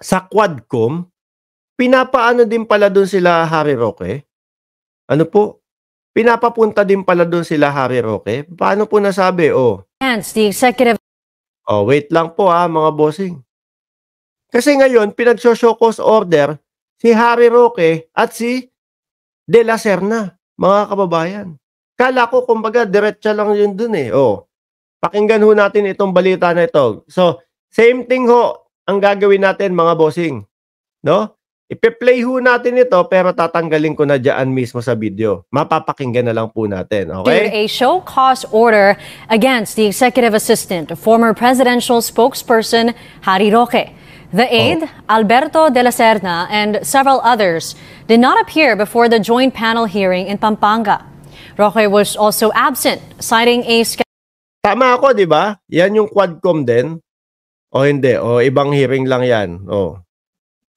sa Quadcom, pinapaano din pala dun sila Harry Roque? Ano po? Pinapapunta din pala dun sila Harry Roque? Paano po nasabi? Hence, the executive Wait lang po mga bossing. Kasi ngayon, pinag-show cause order si Harry Roque at si De La Serna, mga kababayan. Kala ko, kumbaga, diretsa lang yun dun eh. Pakinggan ho natin itong balita na ito. So, same thing ho ang gagawin natin, mga bossing. No? Ipe-play ho natin ito pero tatanggalin ko na dyan mismo sa video. Mapapakinggan na lang po natin. issued Okay? a show cause order against the executive assistant, former presidential spokesperson Harry Roque. The aide, Alberto de la Serna, and several others did not appear before the joint panel hearing in Pampanga. Roque was also absent, citing a Tama ako, di ba? Yan yung Quadcom din. O hindi? O ibang hearing lang yan.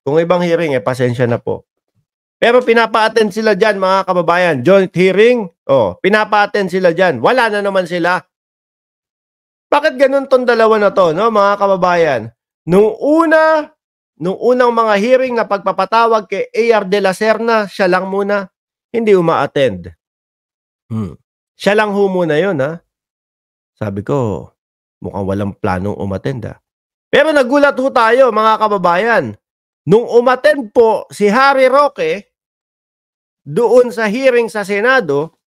Kung ibang hearing, pasensya na po. Pero pinapa-attend sila dyan, mga kababayan. Joint hearing, pinapa-attend sila dyan. Wala na naman sila. Bakit ganun tong dalawa na to, no, mga kababayan? Nung unang mga hearing na pagpapatawag kay AR de la Serna, siya lang muna, hindi uma-attend. Siya lang ho muna yun, ha? Sabi ko, mukhang walang planong umattend, ha? Pero nagulat ho tayo, mga kababayan. Nung umattend po si Harry Roque, doon sa hearing sa Senado,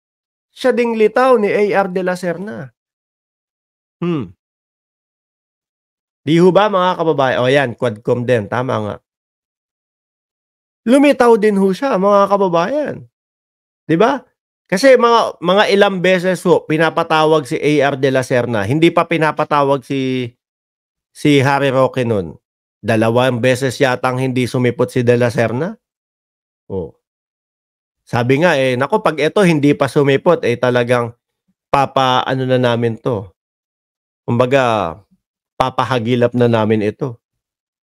siya ding litaw ni AR de la Serna. Di ho ba, mga kababayan? Yan, Quadcom din. Tama nga. Lumitaw din ho siya, mga kababayan. Di ba? Kasi mga ilang beses ho, pinapatawag si AR de la Serna. Hindi pa pinapatawag si Harry Roque nun. 2 beses yatang hindi sumipot si de la Serna. Sabi nga nako, pag ito hindi pa sumipot, talagang papaano na namin to. Kumbaga, papahagilap na namin ito.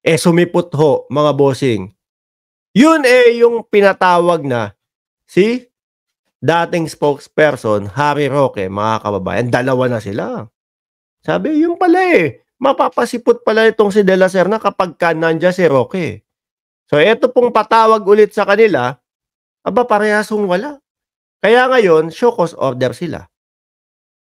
Sumipot ho, mga bossing. Yun yung pinatawag na si dating spokesperson, Harry Roque, mga kababayan. 2 na sila. Sabi, yun pala mapapasipot pala itong si De La Serna kapag nandiyan si Roque. So, ito pong patawag ulit sa kanila, parehasong wala. Kaya ngayon, show cause order sila.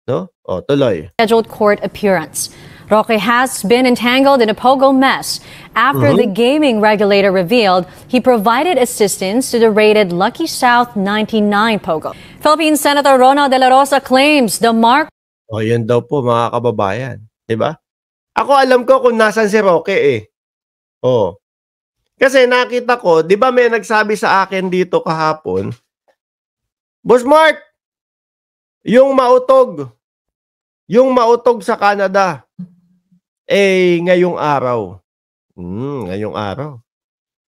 No? Tuloy. Scheduled court appearance. Roque has been entangled in a pogo mess after the gaming regulator revealed he provided assistance to the raided Lucky South 99 pogo. Philippine Senator Ronald De La Rosa claims the mark. Yan daw po, mga kababayan. Diba? Ako alam ko kung nasan si Roque Kasi nakita ko, di ba may nagsabi sa akin dito kahapon, Boss Mark, yung mautog sa Canada, ngayong araw. Ngayong araw.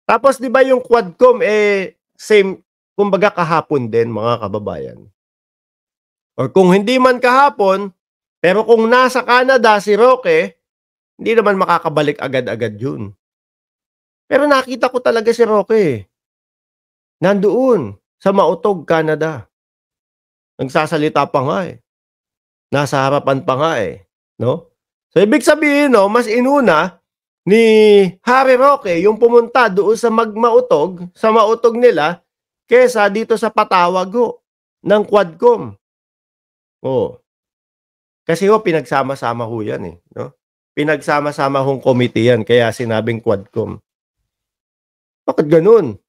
Tapos di ba yung Quadcom, same, kumbaga kahapon din, mga kababayan. Or kung hindi man kahapon, pero kung nasa Canada si Roque, hindi naman makakabalik agad-agad yun. Pero nakita ko talaga si Roque. Nandoon sa Mautog, Canada. Nagsasalita pa nga Nasa harapan pa nga no? So ibig sabihin mas inuna ni Harry Roque yung pumunta doon sa sa Mautog nila, kesa dito sa patawag ng Quadcom. Kasi pinagsama-sama ho yan no? Pinagsama-sama hong committee yan, kaya sinabing Quadcom. Bakit ganun?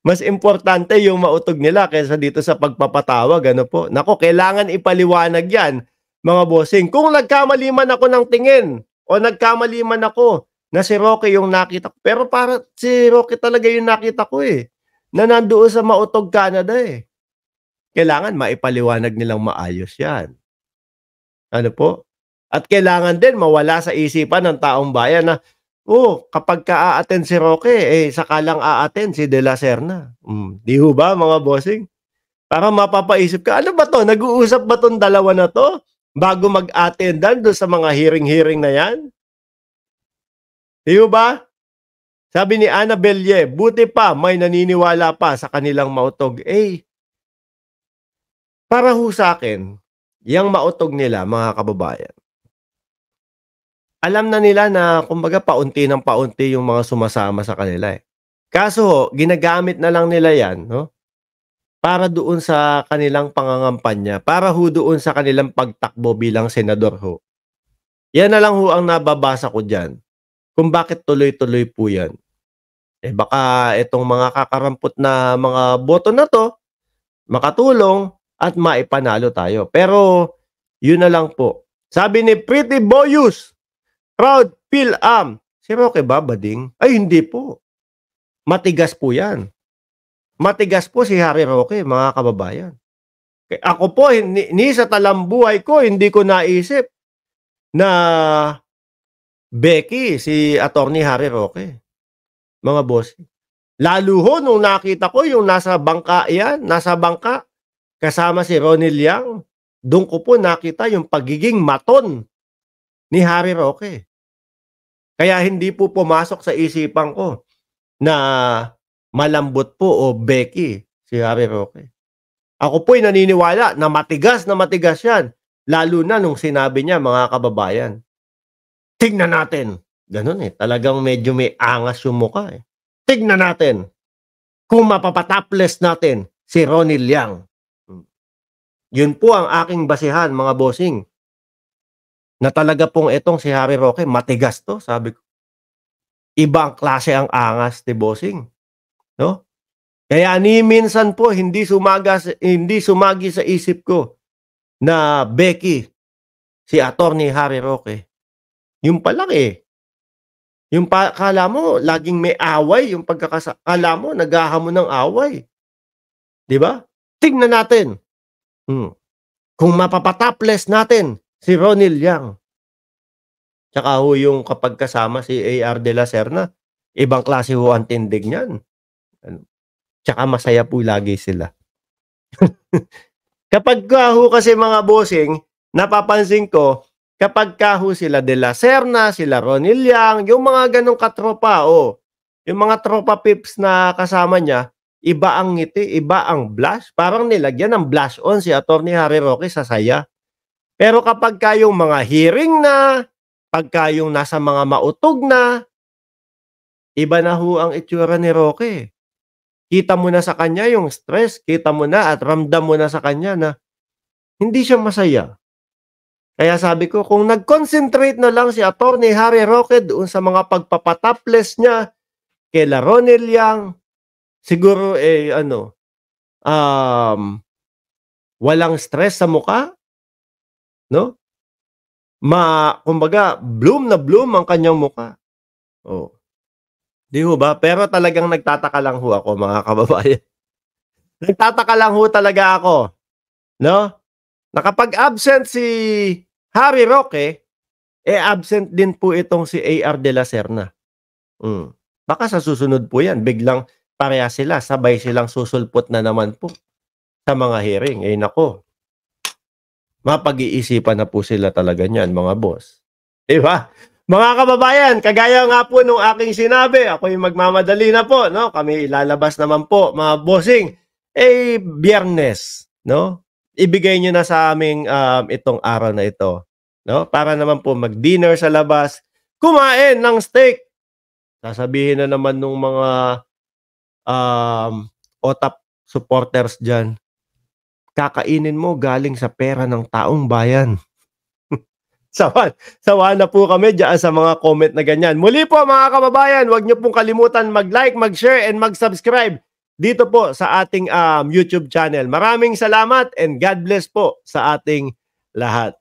Mas importante yung mautog nila kaysa dito sa pagpapatawag, ano po? Nako, kailangan ipaliwanag yan, mga bossing. Kung nagkamali man ako ng tingin o nagkamali man ako na si Roque yung nakita ko, pero para si Roque talaga yung nakita ko na nandoon sa Mautog, Canada Kailangan maipaliwanag nilang maayos yan. Ano po? At kailangan din mawala sa isipan ng taong bayan na kapag ka-a-attend si Roque, saka lang a-attend si De La Serna. Di ho ba, mga bossing? Para mapapaisip ka, ano ba to? Nag-uusap ba tong dalawa na to bago mag-attendan doon sa mga hearing-hearing na yan? Di ho ba? Sabi ni Ana Belye, buti pa may naniniwala pa sa kanilang mautog. Para ho sa akin, yung mautog nila, mga kababayan, alam na nila na kumbaga paunti ng paunti yung mga sumasama sa kanila, eh. Kaso ginagamit na lang nila 'yan, 'no, para doon sa kanilang pangangampanya, para ho doon sa kanilang pagtakbo bilang senador ho. 'Yan na lang ho ang nababasa ko diyan, kung bakit tuloy-tuloy po 'yan. Eh, baka itong mga kakarampot na mga boto na 'to, makatulong at maipanalo tayo. Pero yun na lang po. Sabi ni Pretty Boyus, proud Phil-Am. Si Roque ba, bading? Ay, hindi po. Matigas po yan. Matigas po si Harry Roque, mga kababayan. Ako po, ni sa talambuhay ko, hindi ko naisip na Becky, si Attorney Harry Roque. Mga boss. Lalo ho, nung nakita ko yung nasa bangka yan, nasa bangka, kasama si Ronnie Liang, doon ko po nakita yung pagiging maton ni Harry Roque. Kaya hindi po pumasok sa isipan ko na malambot po o Becky si Harry Roque. Ako po'y naniniwala na matigas yan. Lalo na nung sinabi niya, mga kababayan. Tignan natin. Ganun eh. Talagang medyo may angas yung mukha eh. Tignan natin kung mapapataples natin si Ronnie Liang. Yun po ang aking basihan, mga bossing. Na talaga pong itong si Harry Roque, matigas to, sabi ko. Ibang klase ang angas ni bossing. No? Kaya ni minsan po hindi sumagi sa isip ko na Becky si Attorney Harry Roque. Yung pala eh. Yung kala mo laging may away, yung kala mo naghahamon ng away. 'Di ba? Tingnan natin. Kung mapapataples natin si Ronnie Liang. Tsaka ho yung kapag kasama si A.R. de la Serna, ibang klase ho ang tindig niyan. Tsaka masaya po lagi sila. Kapag ho kasi mga bossing, napapansin ko, kapag ho sila de la Serna, sila Ronnie Liang, yung mga ganong katropa, yung mga tropa pips na kasama niya, iba ang ngiti, iba ang blush. Parang nilagyan ng blush on si Attorney Harry Roque sa saya. Pero kapag yung mga hearing na, pagka yung nasa mga mautog na, iba na ho ang itsura ni Roque. Kita mo na sa kanya yung stress, kita mo na at ramdam mo na sa kanya na hindi siya masaya. Kaya sabi ko, kung nag-concentrate na lang si Attorney Harry Roque doon sa mga pagpapataples niya kay Ronnie Liang, siguro walang stress sa mukha, no? Kumbaga, bloom na bloom ang kanyang mukha. Di ho ba? Pero talagang nagtataka lang ho ako, mga kababayan. Nagtataka lang ho talaga ako, no? Nakapag-absent si Harry Roque, absent din po itong si A.R. de la Serna. Baka sa susunod po yan, biglang pareha sila, sabay silang susulpot na naman po sa mga hearing. Nako. Mapag-iisipan na po sila talaga niyan, mga boss. Diba? Mga kababayan, kagaya nga po nung aking sinabi, ako'y magmamadali na po, no? Kami ilalabas naman po, mga bossing, Biyernes, no? Ibigay nyo na sa aming itong araw na ito, no? Para naman po mag-dinner sa labas, kumain ng steak. Sasabihin na naman nung mga OTAP supporters dyan, kakainin mo galing sa pera ng taong bayan. Sawa na po kami dyan sa mga comment na ganyan. Muli po mga kababayan, huwag niyo pong kalimutan mag-like, mag-share, and mag-subscribe dito po sa ating YouTube channel. Maraming salamat and God bless po sa ating lahat.